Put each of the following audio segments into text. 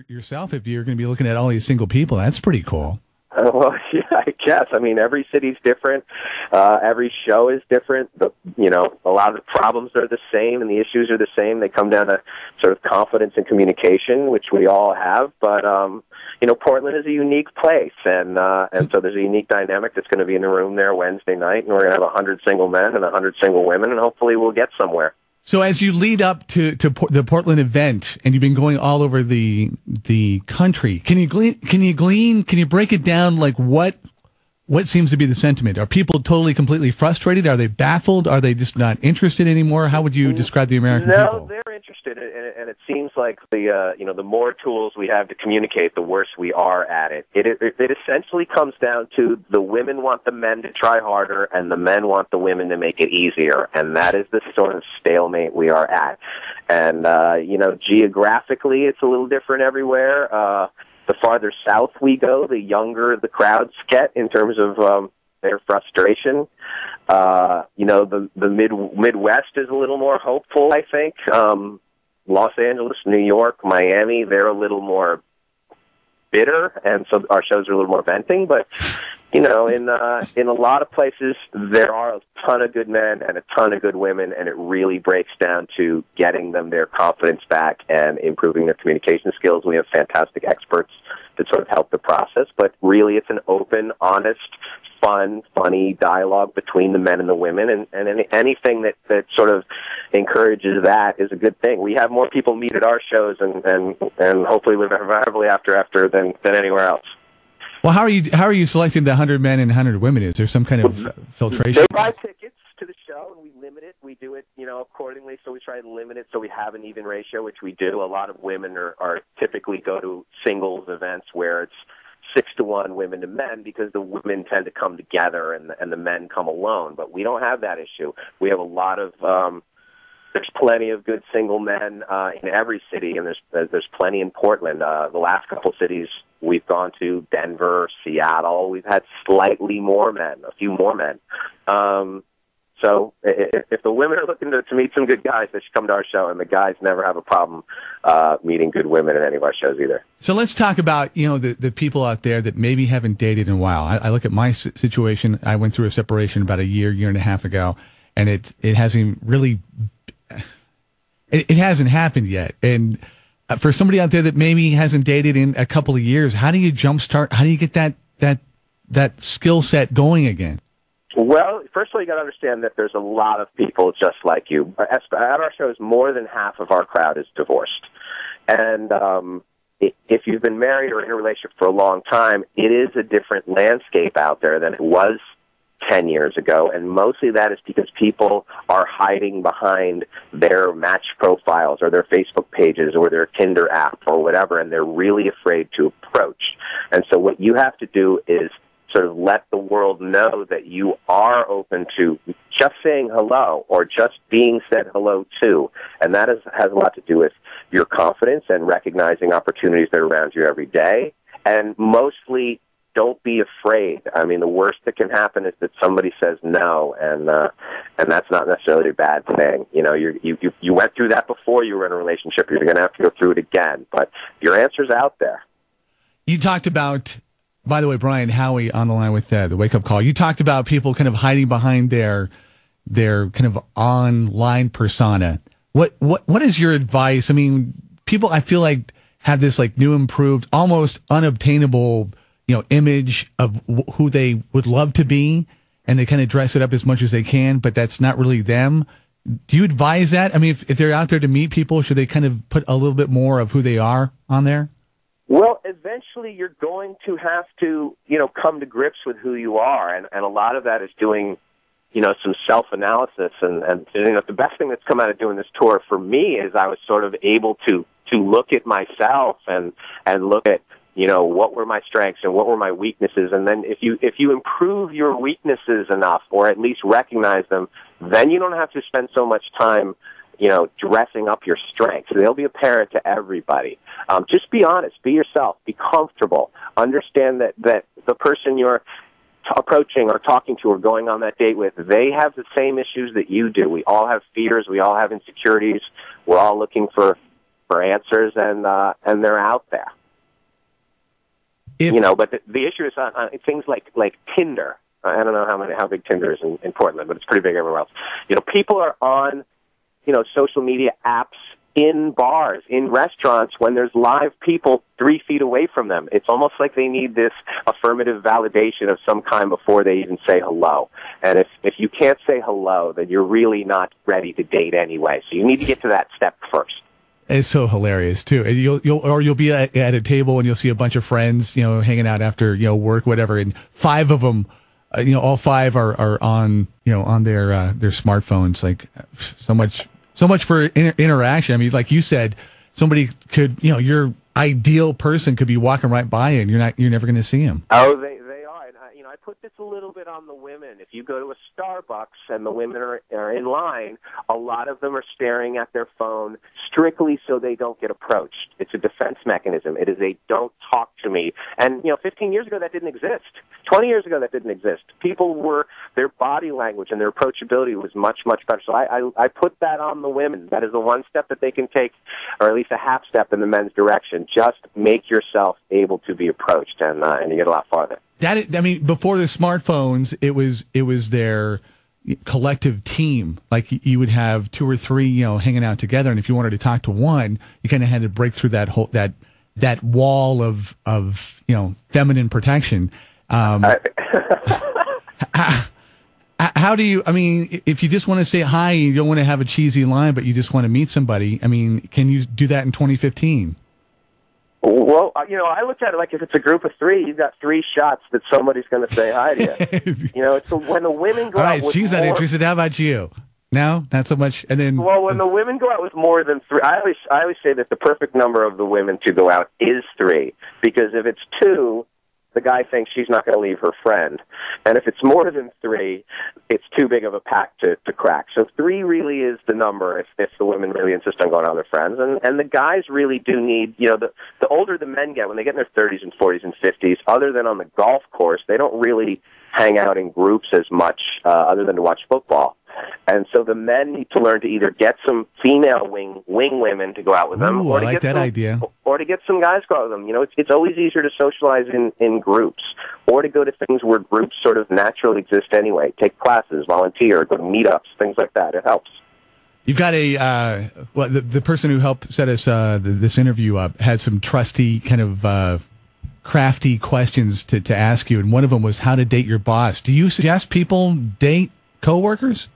yourself if you're going to be looking at all these single people. That's pretty cool. Well, yeah, I guess. I mean, every city's different. Every show is different. A lot of the problems are the same and the issues are the same. They come down to sort of confidence and communication, which we all have. But, Portland is a unique place. And so there's a unique dynamic that's going to be in the room there Wednesday night. And we're going to have 100 single men and 100 single women. And hopefully we'll get somewhere. So as you lead up to the Portland event, and you've been going all over the country, can you break it down? Like what seems to be the sentiment? Are people totally, completely frustrated? Are they baffled? Are they just not interested anymore? How would you describe the American people? No, they're interested, and it seems like the more tools we have to communicate, the worse we are at it. It essentially comes down to the women want the men to try harder, and the men want the women to make it easier, and that is the sort of stalemate we are at. And geographically, it's a little different everywhere. The farther south we go, the younger the crowds get in terms of their frustration. The Midwest is a little more hopeful, I think. Los Angeles, New York, Miami, they're a little more bitter, and so our shows are a little more venting. But in a lot of places, there are a ton of good men and a ton of good women, and it really breaks down to getting them their confidence back and improving their communication skills. We have fantastic experts that sort of help the process, but really it's an open, honest, fun, funny dialogue between the men and the women, and anything that sort of encourages that is a good thing. We have more people meet at our shows and hopefully live happily after than anywhere else. Well, how are you selecting the 100 men and 100 women? Is there some kind of filtration? They buy tickets to the show, and we limit it. We do it, accordingly. So we try to limit it so we have an even ratio, which we do. A lot of women are typically go to singles events where it's 6-to-1 women to men because the women tend to come together and the men come alone. But we don't have that issue. We have a lot of there's plenty of good single men in every city, and there's plenty in Portland. The last couple cities we've gone to, Denver, Seattle, we've had slightly more men, a few more men. So if the women are looking to meet some good guys, they should come to our show, and the guys never have a problem meeting good women at any of our shows either. So let's talk about the people out there that maybe haven't dated in a while. I look at my situation. I went through a separation about a year and a half ago, and it hasn't really it hasn't happened yet. And for somebody out there that maybe hasn't dated in a couple of years, how do you jumpstart? How do you get that skill set going again? Well, first of all, you got to understand that there's a lot of people just like you. At our shows, more than half of our crowd is divorced. And if you've been married or in a relationship for a long time, it is a different landscape out there than it was 10 years ago. And mostly that is because people are hiding behind their match profiles or their Facebook pages or their Tinder app or whatever, and they're really afraid to approach. And so what you have to do is sort of let the world know that you are open to just saying hello or just being said hello to. And that has a lot to do with your confidence and recognizing opportunities that are around you every day. And mostly, don't be afraid. I mean, the worst that can happen is that somebody says no, and that's not necessarily a bad thing. You went through that before you were in a relationship. You're going to have to go through it again. But your answer's out there. You talked about, by the way, Brian Howie on the line with the Wake Up Call. You talked about people kind of hiding behind their kind of online persona. What is your advice? I mean, people, I feel like, have this like new, improved, almost unobtainable, image of who they would love to be, and they kind of dress it up as much as they can, but that's not really them. Do you advise that? I mean, if they're out there to meet people, should they kind of put a little bit more of who they are on there? Well, eventually you're going to have to, come to grips with who you are, and a lot of that is doing, some self-analysis, and the best thing that's come out of doing this tour for me is I was sort of able to look at myself and look at, what were my strengths and what were my weaknesses, and then if you improve your weaknesses enough, or at least recognize them, then you don't have to spend so much time dressing up your strengths. They'll be apparent to everybody. Just be honest, be yourself, be comfortable. Understand that the person you're approaching or talking to or going on that date with, they have the same issues that you do. We all have fears. We all have insecurities. We're all looking for for answers, and they're out there. But the issue is on things like Tinder. I don't know how big Tinder is in Portland, but it's pretty big everywhere else. People are on, social media apps in bars, in restaurants, when there's live people 3 feet away from them. It's almost like they need this affirmative validation of some kind before they even say hello. And if you can't say hello, then you're really not ready to date anyway. So you need to get to that step first. It's so hilarious too. And you'll be at a table and you'll see a bunch of friends, hanging out after, work, whatever. And 5 of them, all 5 are on, on their smartphones. Like so much for interaction. I mean, like you said, somebody could, your ideal person could be walking right by you and you're never going to see him. Oh, they are. And I put this a little bit on the women. If you go to a Starbucks and the women are in line, a lot of them are staring at their phone strictly so they don't get approached. It's a defense mechanism. It is a don't talk to me. And, 15 years ago that didn't exist. 20 years ago that didn't exist. Their body language and their approachability was much, much better. So I put that on the women. That is the one step that they can take, or at least a half step in the men's direction. Just make yourself able to be approached, and you get a lot farther. Before the smartphones, it was their collective team. Like you would have 2 or 3, hanging out together, and if you wanted to talk to one, you kind of had to break through that wall of feminine protection. How do you? If you just want to say hi, you don't want to have a cheesy line, but you just want to meet somebody. Can you do that in 2015? Well, I look at it like if it's a group of 3, you've got 3 shots that somebody's going to say hi to you. It's when the women go out. All right, she's not interested. How about you? No, not so much. And then, when the women go out with more than 3, I always say that the perfect number of the women to go out is 3, because if it's 2, the guy thinks she's not going to leave her friend. And if it's more than 3, it's too big of a pack to crack. So 3 really is the number if the women really insist on going out with their friends. And the guys really do need, the older the men get, when they get in their 30s and 40s and 50s, other than on the golf course, they don't really hang out in groups as much other than to watch football. And so the men need to learn to either get some female wing women to go out with them, or to get idea, or to get some guys to go out with them. It's always easier to socialize in groups, or to go to things where groups sort of naturally exist anyway. Take classes, volunteer, go to meetups, things like that. It helps. You've got the person who helped set us this interview up had some trusty kind of crafty questions to ask you, and one of them was how to date your boss. Do you suggest people date coworkers?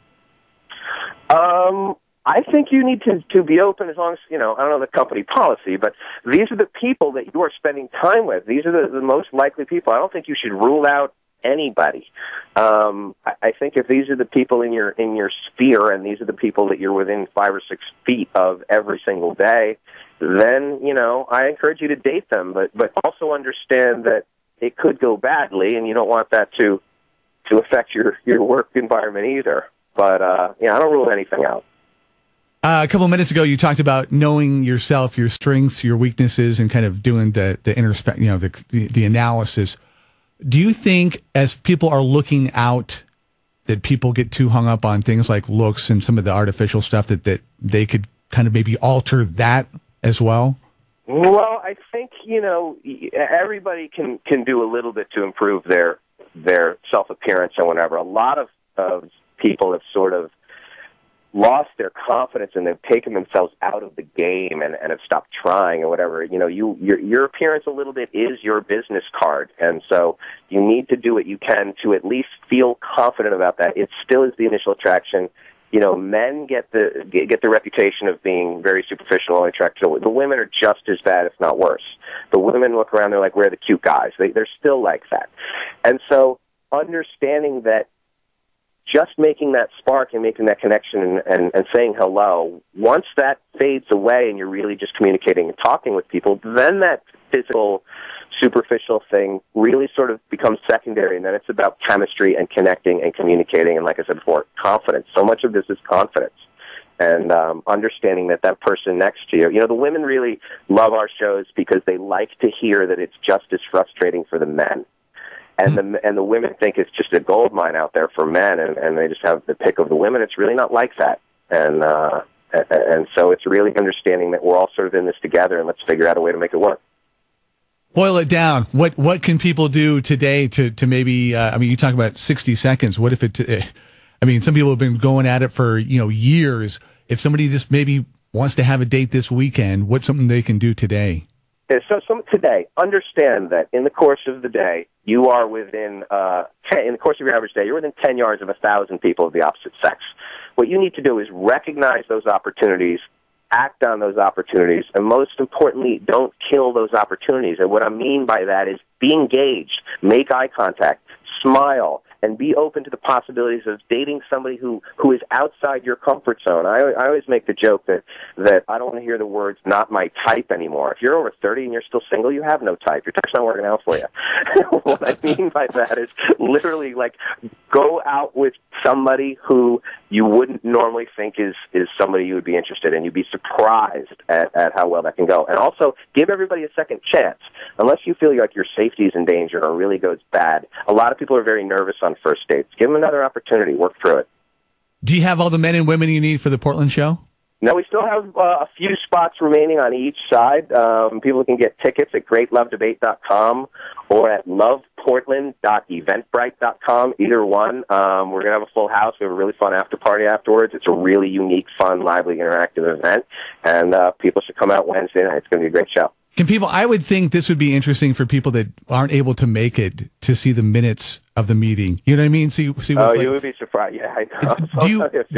I think you need to be open as long as, I don't know the company policy, but these are the people that you are spending time with. These are the most likely people. I don't think you should rule out anybody. I think if these are the people in your sphere, and these are the people that you're within 5 or 6 feet of every single day, then, I encourage you to date them, but also understand that it could go badly, and you don't want that to affect your work environment either. But, I don't rule anything out. A couple of minutes ago, you talked about knowing yourself, your strengths, your weaknesses, and kind of doing the analysis. Do you think, as people are looking out, that people get too hung up on things like looks and some of the artificial stuff that they could kind of maybe alter that as well? Well, I think, everybody can do a little bit to improve their self-appearance and whatever. A lot of people have sort of lost their confidence, and they've taken themselves out of the game and have stopped trying or whatever. Your appearance a little bit is your business card, and so you need to do what you can to at least feel confident about that. It still is the initial attraction. Men get the reputation of being very superficial and attractive. The women are just as bad, if not worse. The women look around, they're like, we're the cute guys. They're still like that. And so understanding that just making that spark and making that connection and saying hello, once that fades away and you're really just communicating and talking with people, then that physical, superficial thing really sort of becomes secondary, and then it's about chemistry and connecting and communicating, and like I said before, confidence. So much of this is confidence. And understanding that person next to you. The women really love our shows because they like to hear that it's just as frustrating for the men. And the women think it's just a gold mine out there for men, and they just have the pick of the women. It's really not like that. And And so it's really understanding that we're all sort of in this together, and let's figure out a way to make it work. Boil it down. What can people do today to maybe, I mean, you talk about 60 seconds. What if some people have been going at it for, years. If somebody just maybe wants to have a date this weekend, what's something they can do today? So today, understand that in the course of the day, you are within, in the course of your average day, you're within 10 yards of 1,000 people of the opposite sex. What you need to do is recognize those opportunities, act on those opportunities, and most importantly, don't kill those opportunities. And what I mean by that is be engaged, make eye contact, smile, and be open to the possibilities of dating somebody who is outside your comfort zone. I always make the joke that I don't want to hear the words "not my type" anymore. If you're over 30 and you're still single, you have no type. Your type's not working out for you. What I mean by that is literally go out with somebody who you wouldn't normally think is somebody you would be interested in. You'd be surprised at how well that can go. And also, give everybody a second chance. Unless you feel like your safety is in danger or really goes bad. A lot of people are very nervous on first dates. Give them another opportunity. Work through it. Do you have all the men and women you need for the Portland show? No, we still have a few spots remaining on each side. People can get tickets at greatlovedebate.com or at loveportland.eventbrite.com, either one. We're going to have a full house. We have a really fun after party afterwards. It's a really unique, fun, lively, interactive event, and people should come out Wednesday night. It's going to be a great show. I would think this would be interesting for people that aren't able to make it to see the minutes of the meeting. You know what I mean? You would be surprised. Yeah, I know. Do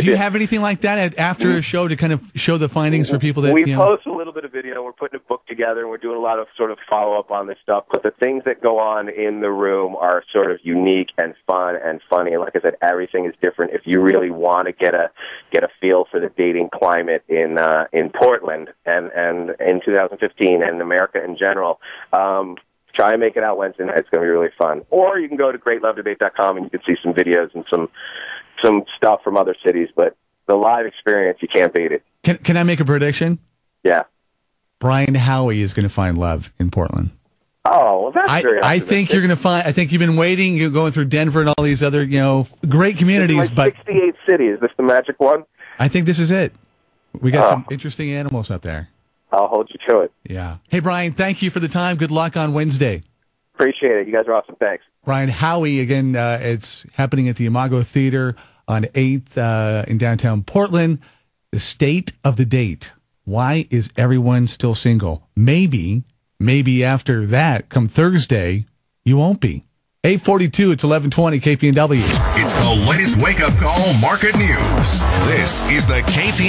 you have anything like that after a show to kind of show the findings for people that we post a little bit of video? We're putting a book together, and we're doing a lot of sort of follow up on this stuff. But the things that go on in the room are sort of unique and fun and funny. And like I said, everything is different. If you really want to get a feel for the dating climate in Portland and in 2015 and America in general. Try and make it out Wednesday night. It's going to be really fun. Or you can go to greatlovedebate.com and you can see some videos and some stuff from other cities. But the live experience, you can't beat it. Can I make a prediction? Yeah. Brian Howie is going to find love in Portland. Oh, well, that's very I think you're going to find. I think you've been waiting. You're going through Denver and all these other great communities. But 68 cities. Is this the magic one? I think this is it. We got some interesting animals up there. I'll hold you to it. Yeah. Hey, Brian, thank you for the time. Good luck on Wednesday. Appreciate it. You guys are awesome. Thanks. Brian Howie, again, it's happening at the Imago Theater on 8th in downtown Portland. The state of the date. Why is everyone still single? Maybe after that, come Thursday, you won't be. 8:42, it's 11:20, Kpnw. It's the latest wake-up call market news. This is the Kpnw.